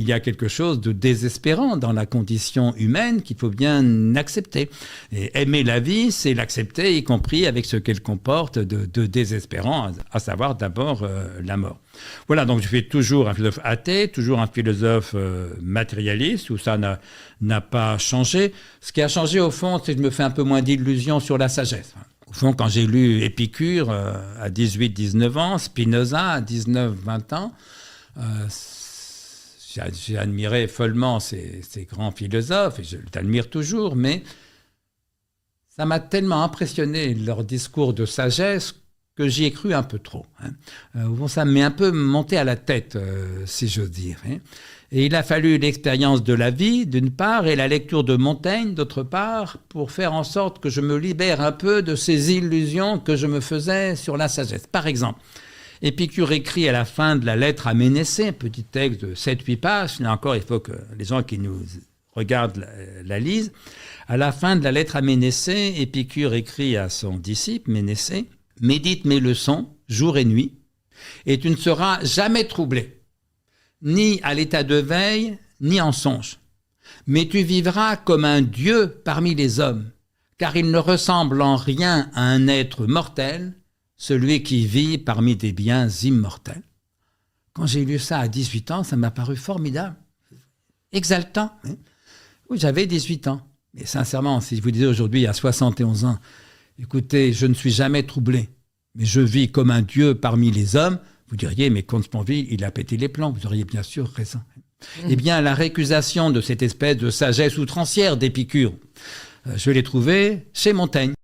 Il y a quelque chose de désespérant dans la condition humaine qu'il faut bien accepter. Et aimer la vie, c'est l'accepter, y compris avec ce qu'elle comporte de désespérant, à savoir d'abord la mort. Voilà, donc je suis toujours un philosophe athée, toujours un philosophe matérialiste, où ça n'a pas changé. Ce qui a changé, au fond, c'est que je me fais un peu moins d'illusions sur la sagesse. Au fond, quand j'ai lu Épicure à 18-19 ans, Spinoza à 19-20 ans, j'ai admiré follement ces grands philosophes, et je l'admire toujours, mais ça m'a tellement impressionné leur discours de sagesse que j'y ai cru un peu trop. Ça m'est un peu monté à la tête, si j'ose dire. Et il a fallu l'expérience de la vie, d'une part, et la lecture de Montaigne, d'autre part, pour faire en sorte que je me libère un peu de ces illusions que je me faisais sur la sagesse. Par exemple, Épicure écrit à la fin de la lettre à Ménécée, un petit texte de 7-8 pages. Là encore, il faut que les gens qui nous regardent la lisent. À la fin de la lettre à Ménécée, Épicure écrit à son disciple, Ménécée, « Médite mes leçons, jour et nuit, et tu ne seras jamais troublé, ni à l'état de veille, ni en songe. Mais tu vivras comme un Dieu parmi les hommes, car il ne ressemble en rien à un être mortel, celui qui vit parmi des biens immortels. » Quand j'ai lu ça à 18 ans, ça m'a paru formidable, exaltant. Oui, j'avais 18 ans. Mais sincèrement, si je vous disais aujourd'hui, à 71 ans, écoutez, je ne suis jamais troublé, mais je vis comme un Dieu parmi les hommes, vous diriez, mais Comte Sponville, il a pété les plombs. Vous auriez bien sûr raison. Eh bien, la récusation de cette espèce de sagesse outrancière d'Épicure, je l'ai trouvée chez Montaigne.